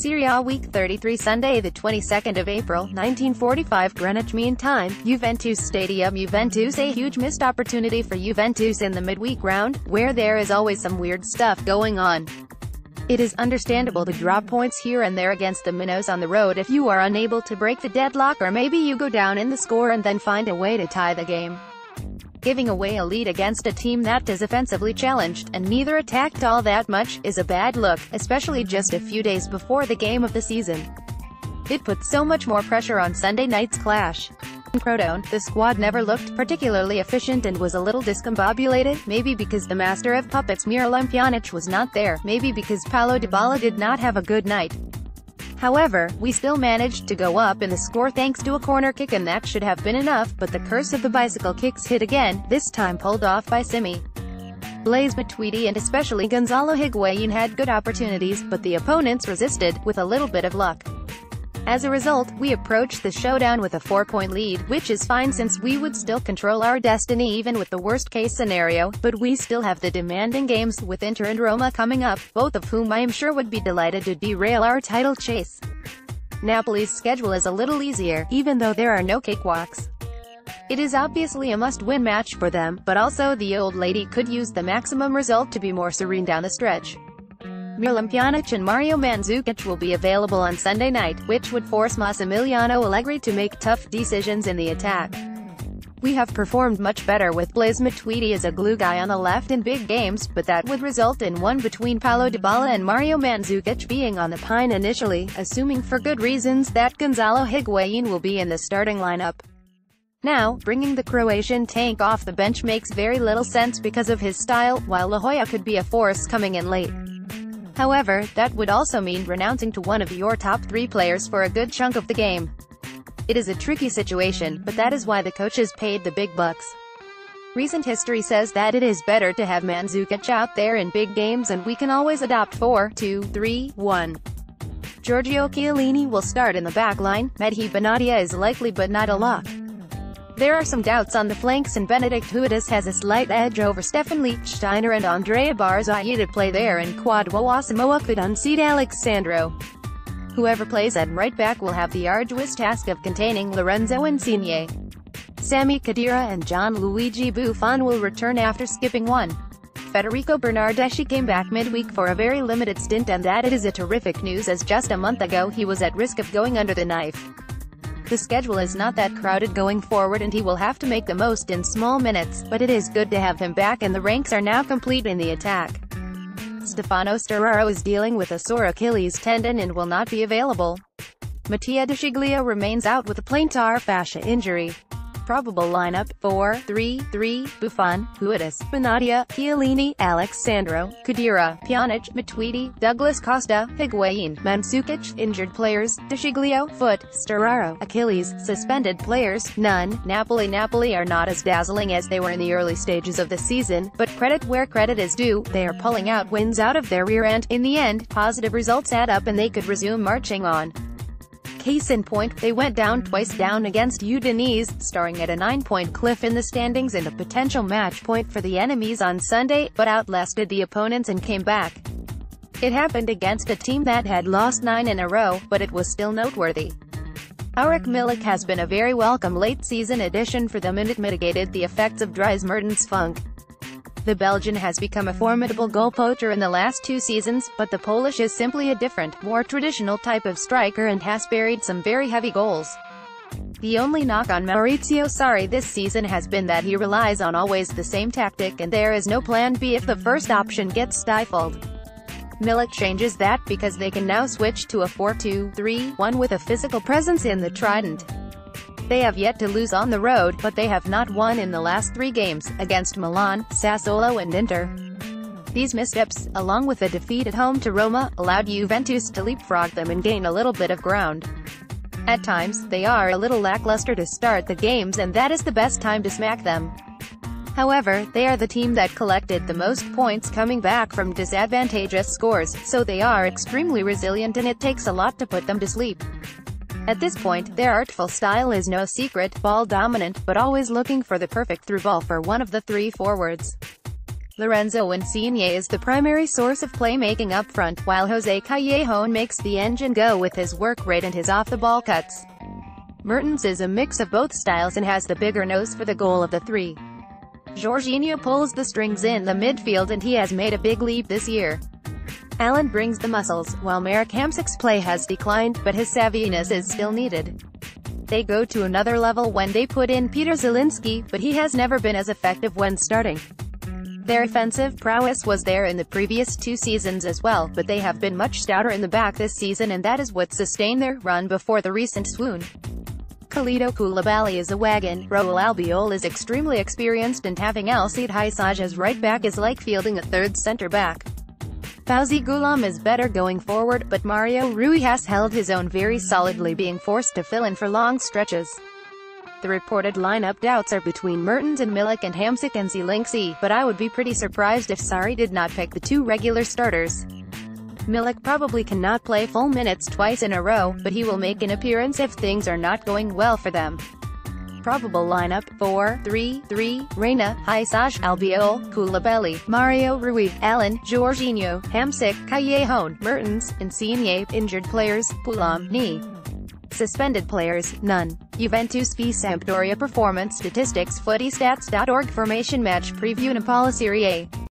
Serie A Week 33 Sunday the 22nd of April, 1945 Greenwich Mean Time, Juventus Stadium Juventus A huge missed opportunity for Juventus in the midweek round, where there is always some weird stuff going on. It is understandable to drop points here and there against the minnows on the road if you are unable to break the deadlock, or maybe you go down in the score and then find a way to tie the game. Giving away a lead against a team that is offensively challenged, and neither attacked all that much, is a bad look, especially just a few days before the game of the season. It puts so much more pressure on Sunday night's clash. In Crotone, the squad never looked particularly efficient and was a little discombobulated, maybe because the master of puppets Miralem Pjanic was not there, maybe because Paulo Dybala did not have a good night. However, we still managed to go up in the score thanks to a corner kick, and that should have been enough, but the curse of the bicycle kicks hit again, this time pulled off by Simi. Blaise Matuidi and especially Gonzalo Higuain had good opportunities, but the opponents resisted, with a little bit of luck. As a result, we approached the showdown with a 4-point lead, which is fine since we would still control our destiny even with the worst-case scenario, but we still have the demanding games with Inter and Roma coming up, both of whom I am sure would be delighted to derail our title chase. Napoli's schedule is a little easier, even though there are no cakewalks. It is obviously a must-win match for them, but also the old lady could use the maximum result to be more serene down the stretch. Miralem Pjanic and Mario Mandzukic will be available on Sunday night, which would force Massimiliano Allegri to make tough decisions in the attack. We have performed much better with Blaise Matuidi as a glue guy on the left in big games, but that would result in one between Paulo Dybala and Mario Mandzukic being on the pine initially, assuming for good reasons that Gonzalo Higuain will be in the starting lineup. Now, bringing the Croatian tank off the bench makes very little sense because of his style, while La Joya could be a force coming in late. However, that would also mean renouncing to one of your top 3 players for a good chunk of the game. It is a tricky situation, but that is why the coaches paid the big bucks. Recent history says that it is better to have Mandzukic out there in big games, and we can always adapt 4-2-3-1. Giorgio Chiellini will start in the back line, Mehdi Benatia is likely but not a lock. There are some doubts on the flanks, and Benedict Huidas has a slight edge over Stefan Lichtsteiner and Andrea Barzagli to play there, and Kwadwo Asamoah could unseat Alex Sandro. Whoever plays at right back will have the arduous task of containing Lorenzo Insigne. Sami Khedira and Gianluigi Buffon will return after skipping one. Federico Bernardeschi came back midweek for a very limited stint, and that is a terrific news as just a month ago he was at risk of going under the knife. The schedule is not that crowded going forward, and he will have to make the most in small minutes, but it is good to have him back, and the ranks are now complete in the attack. Stefano Sturaro is dealing with a sore Achilles tendon and will not be available. Mattia De Sciglio remains out with a plantar fascia injury. Probable lineup: 4-3-3, Buffon, Huidas, Benatia, Chiellini, Alex Sandro, Khedira, Pjanic, Matuidi, Douglas Costa, Higuain, Mandzukic. Injured players: De Sciglio, foot; Sturaro, Achilles; suspended players: none. Napoli are not as dazzling as they were in the early stages of the season, but credit where credit is due, they are pulling out wins out of their rear end. In the end, positive results add up and they could resume marching on. Case in point, they went down twice down against Udinese, starring at a 9-point cliff in the standings and a potential match point for the enemies on Sunday, but outlasted the opponents and came back. It happened against a team that had lost 9 in a row, but it was still noteworthy. Arik Milik has been a very welcome late-season addition for them, and it mitigated the effects of Dries Mertens' funk. The Belgian has become a formidable goal poacher in the last 2 seasons, but the Polish is simply a different, more traditional type of striker and has buried some very heavy goals. The only knock on Maurizio Sarri this season has been that he relies on always the same tactic, and there is no plan B if the first option gets stifled. Milik changes that because they can now switch to a 4-2-3-1 with a physical presence in the trident. They have yet to lose on the road, but they have not won in the last 3 games, against Milan, Sassuolo and Inter. These missteps, along with a defeat at home to Roma, allowed Juventus to leapfrog them and gain a little bit of ground. At times, they are a little lackluster to start the games, and that is the best time to smack them. However, they are the team that collected the most points coming back from disadvantageous scores, so they are extremely resilient, and it takes a lot to put them to sleep. At this point, their artful style is no secret, ball dominant, but always looking for the perfect through ball for one of the 3 forwards. Lorenzo Insigne is the primary source of playmaking up front, while Jose Callejon makes the engine go with his work rate and his off-the-ball cuts. Mertens is a mix of both styles and has the bigger nose for the goal of the three. Jorginho pulls the strings in the midfield and he has made a big leap this year. Allen brings the muscles, while Marek Hamšík's play has declined, but his savviness is still needed. They go to another level when they put in Peter Zielinski, but he has never been as effective when starting. Their offensive prowess was there in the previous 2 seasons as well, but they have been much stouter in the back this season, and that is what sustained their run before the recent swoon. Kalidou Koulibaly is a wagon, Raul Albiol is extremely experienced, and having El Said Haissaj as right back is like fielding a third center-back. Fauzi Ghoulam is better going forward, but Mario Rui has held his own very solidly, being forced to fill in for long stretches. The reported lineup doubts are between Mertens and Milik and Hamšík and Zielinski, but I would be pretty surprised if Sarri did not pick the 2 regular starters. Milik probably cannot play full minutes twice in a row, but he will make an appearance if things are not going well for them. Probable lineup: 4-3-3, Reina, Haissaj, Albiol, Koulibaly, Mario Rui, Allen, Jorginho, Hamšík, Callejon, Mertens, Insigne. Injured players: Ghoulam, knee. Suspended players: none. Juventus v Sampdoria. Performance statistics: footystats.org. Formation match preview. Napoli Serie A.